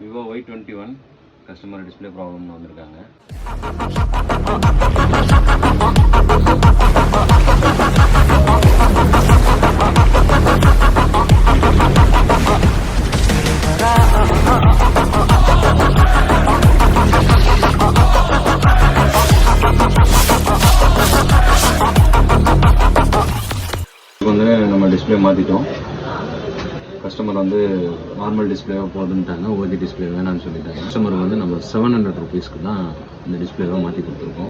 Vivo Y21 customer display ப்ராப்ளம்னு வந்திருக்காங்க. நம்ம டிஸ்பிளே மாற்றிட்டோம். கஸ்டமர் நார்மல் டிஸ்பிளேவாக போதுன்ட்டாங்க, ஓஜி டிஸ்பிளே வேணான்னு சொல்லிட்டாங்க. கஸ்டமருக்கு நம்ம 700 ருபீஸ்க்கு தான் இந்த டிஸ்பிளேவை மாற்றி கொடுத்துருக்கோம்.